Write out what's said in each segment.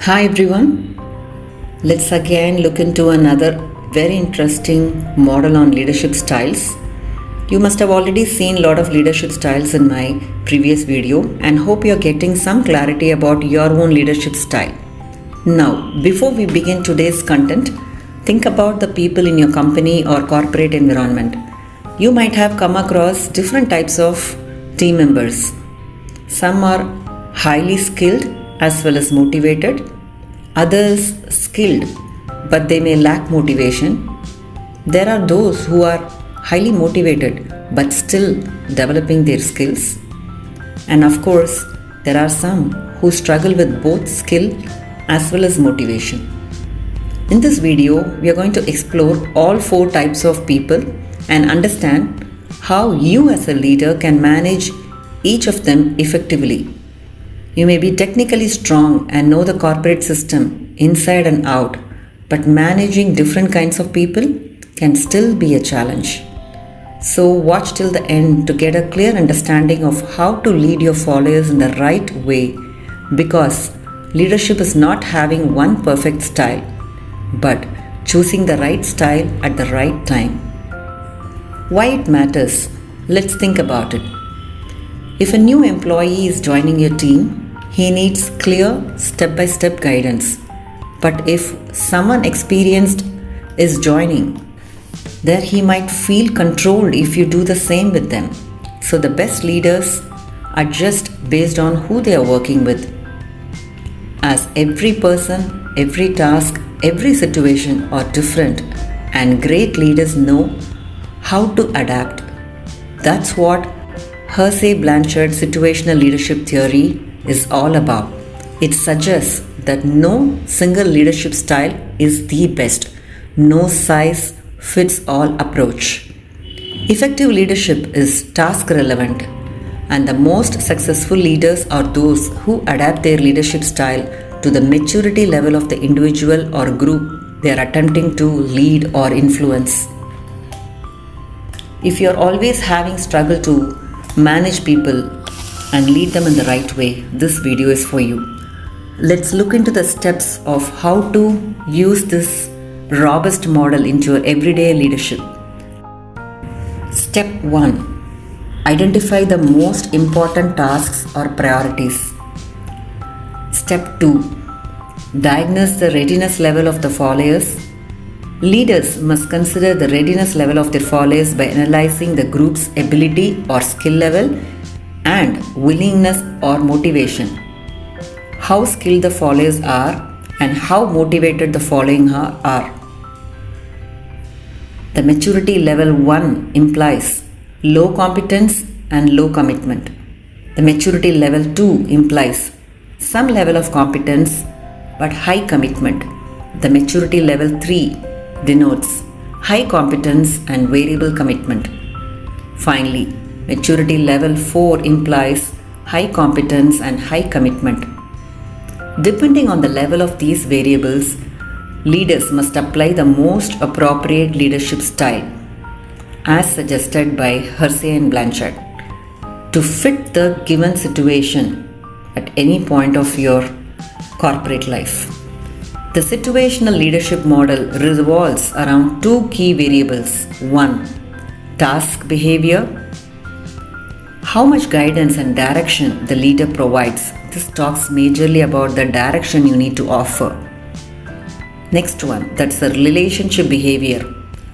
Hi everyone, let's again look into another very interesting model on leadership styles. You must have already seen a lot of leadership styles in my previous video and hope you're getting some clarity about your own leadership style. Now, before we begin today's content, think about the people in your company or corporate environment. You might have come across different types of team members. Some are highly skilled as well as motivated, others skilled but they may lack motivation. There are those who are highly motivated but still developing their skills. And of course, there are some who struggle with both skill as well as motivation. In this video, we are going to explore all four types of people and understand how you as a leader can manage each of them effectively. You may be technically strong and know the corporate system inside and out, but managing different kinds of people can still be a challenge. So watch till the end to get a clear understanding of how to lead your followers in the right way, because leadership is not having one perfect style, but choosing the right style at the right time. Why it matters? Let's think about it. If a new employee is joining your team, he needs clear step-by-step guidance. But if someone experienced is joining, there he might feel controlled if you do the same with them. So the best leaders adjust based on who they are working with. As every person, every task, every situation are different, and great leaders know how to adapt. That's what Hersey-Blanchard situational leadership theory is all about. It suggests that no single leadership style is the best, no size fits all approach. Effective leadership is task relevant, and the most successful leaders are those who adapt their leadership style to the maturity level of the individual or group they are attempting to lead or influence. If you are always having struggle to manage people and lead them in the right way, this video is for you. Let's look into the steps of how to use this robust model into your everyday leadership. Step 1. Identify the most important tasks or priorities. Step 2. Diagnose the readiness level of the followers. Leaders must consider the readiness level of their followers by analyzing the group's ability or skill level and willingness or motivation. How skilled the followers are and how motivated the following are. The maturity level 1 implies low competence and low commitment. The maturity level 2 implies some level of competence but high commitment. The maturity level 3 denotes high competence and variable commitment. Finally, maturity level 4 implies high competence and high commitment. Depending on the level of these variables, leaders must apply the most appropriate leadership style, as suggested by Hersey and Blanchard, to fit the given situation at any point of your corporate life. The situational leadership model revolves around two key variables. 1. Task behavior. How much guidance and direction the leader provides. This talks majorly about the direction you need to offer. Next one, that's the relationship behavior.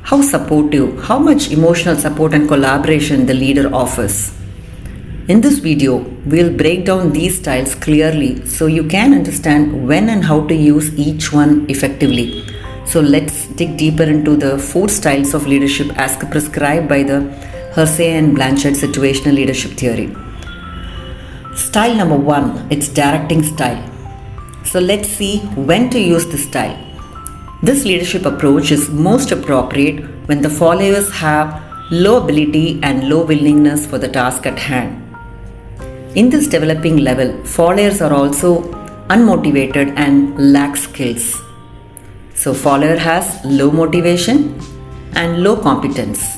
How supportive, how much emotional support and collaboration the leader offers. In this video, we'll break down these styles clearly so you can understand when and how to use each one effectively. So let's dig deeper into the 4 styles of leadership as prescribed by the Hersey and Blanchard situational leadership theory. Style number 1, it's directing style. So let's see when to use this style. This leadership approach is most appropriate when the followers have low ability and low willingness for the task at hand. In this developing level, followers are also unmotivated and lack skills. So follower has low motivation and low competence.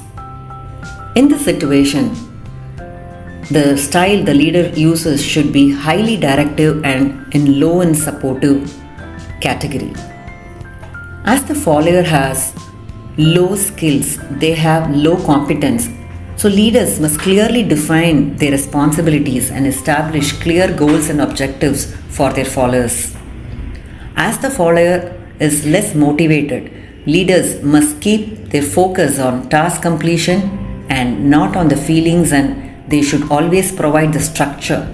In this situation, the style the leader uses should be highly directive and low and supportive category. As the follower has low skills, they have low competence. So leaders must clearly define their responsibilities and establish clear goals and objectives for their followers. As the follower is less motivated, leaders must keep their focus on task completion and not on the feelings, and they should always provide the structure.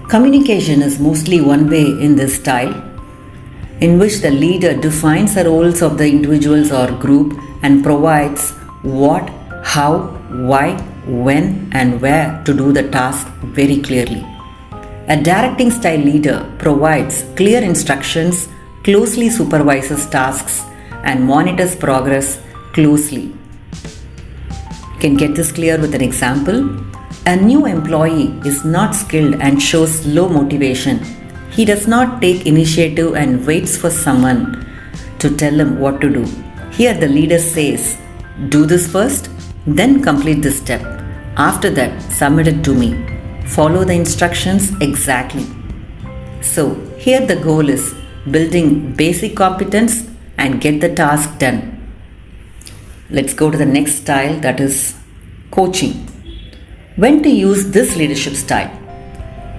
Communication is mostly one way in this style, in which the leader defines the roles of the individuals or group and provides what, how, why, when, and where to do the task very clearly. A directing style leader provides clear instructions, closely supervises tasks, and monitors progress closely. You can get this clear with an example. A new employee is not skilled and shows low motivation. He does not take initiative and waits for someone to tell him what to do. Here the leader says, "Do this first, then complete this step. After that, submit it to me. Follow the instructions exactly." So here the goal is building basic competence and get the task done. Let's go to the next style, that is coaching. When to use this leadership style?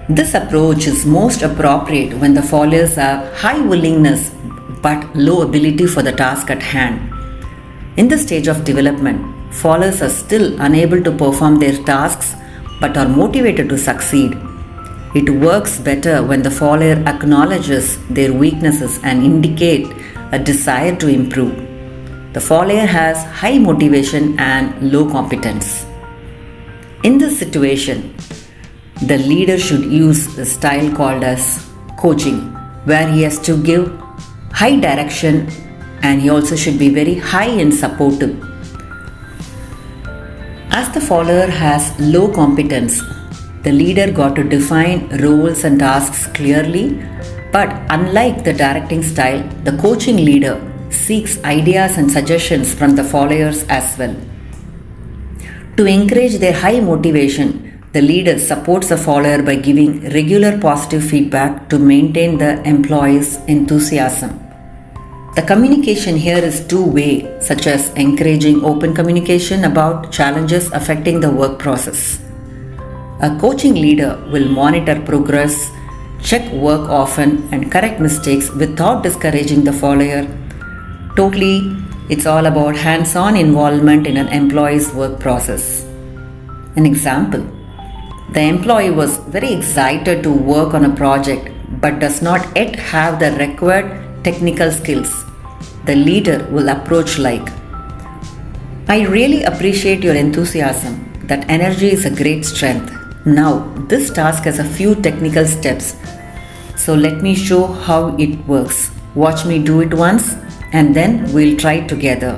This approach is most appropriate when the followers have high willingness but low ability for the task at hand. In this stage of development, followers are still unable to perform their tasks but are motivated to succeed. It works better when the follower acknowledges their weaknesses and indicate a desire to improve. The follower has high motivation and low competence. In this situation, the leader should use a style called as coaching, where he has to give high direction and he also should be very high and supportive. As the follower has low competence, the leader got to define roles and tasks clearly, but unlike the directing style, the coaching leader seeks ideas and suggestions from the followers as well. To encourage their high motivation, the leader supports the follower by giving regular positive feedback to maintain the employee's enthusiasm. The communication here is two-way, such as encouraging open communication about challenges affecting the work process. A coaching leader will monitor progress, check work often, and correct mistakes without discouraging the follower. Totally, it's all about hands-on involvement in an employee's work process. An example: the employee was very excited to work on a project but does not yet have the required technical skills. The leader will approach like, "I really appreciate your enthusiasm. That energy is a great strength. Now, this task has a few technical steps. So let me show how it works. Watch me do it once and then we'll try together.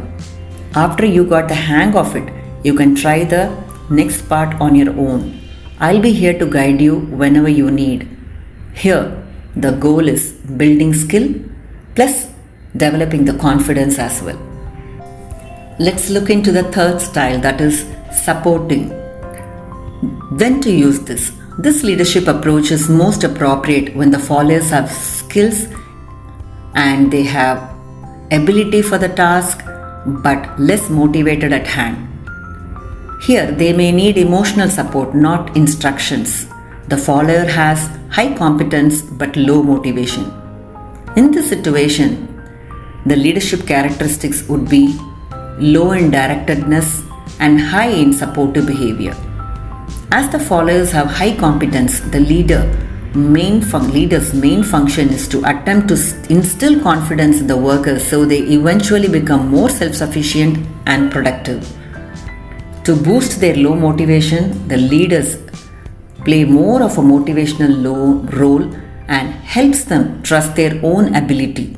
After you got the hang of it, you can try the next part on your own. I'll be here to guide you whenever you need." Here, the goal is building skill plus developing the confidence as well. Let's look into the third style, that is supporting. When to use this? This leadership approach is most appropriate when the followers have skills and they have ability for the task but less motivated at hand. Here they may need emotional support, not instructions. The follower has high competence but low motivation. In this situation, the leadership characteristics would be low in directedness and high in supportive behavior. As the followers have high competence, the leader's main function is to attempt to instill confidence in the workers so they eventually become more self-sufficient and productive. To boost their low motivation, the leaders play more of a motivational role and helps them trust their own ability.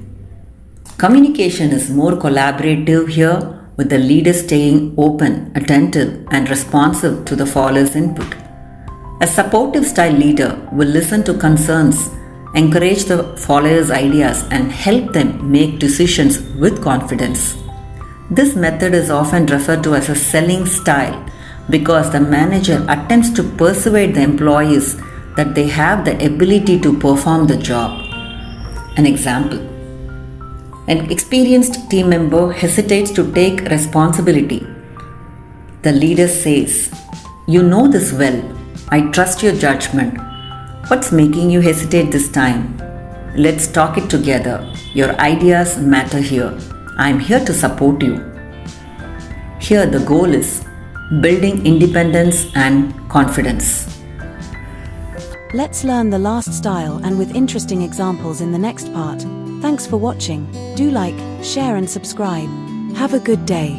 Communication is more collaborative here, with the leader staying open, attentive, and responsive to the follower's input. A supportive style leader will listen to concerns, encourage the followers' ideas, and help them make decisions with confidence. This method is often referred to as a selling style because the manager attempts to persuade the employees that they have the ability to perform the job. An example: an experienced team member hesitates to take responsibility. The leader says, "You know this well. I trust your judgment. What's making you hesitate this time? Let's talk it together. Your ideas matter here. I'm here to support you." Here the goal is building independence and confidence. Let's learn the last style and with interesting examples in the next part. Thanks for watching. Do like, share and subscribe. Have a good day.